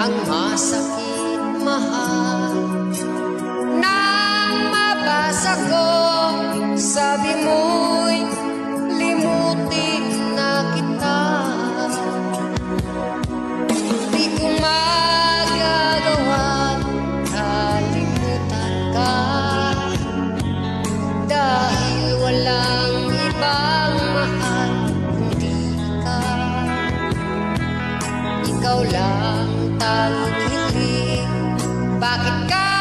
ang masakit mahal. Nang mabasa ko, sabi mo'y limutin na kita. Di ko magagawa kalimutan ka, dahil walang ibang mahal kundi ka. Ikaw lang tanging hiling, bakit ka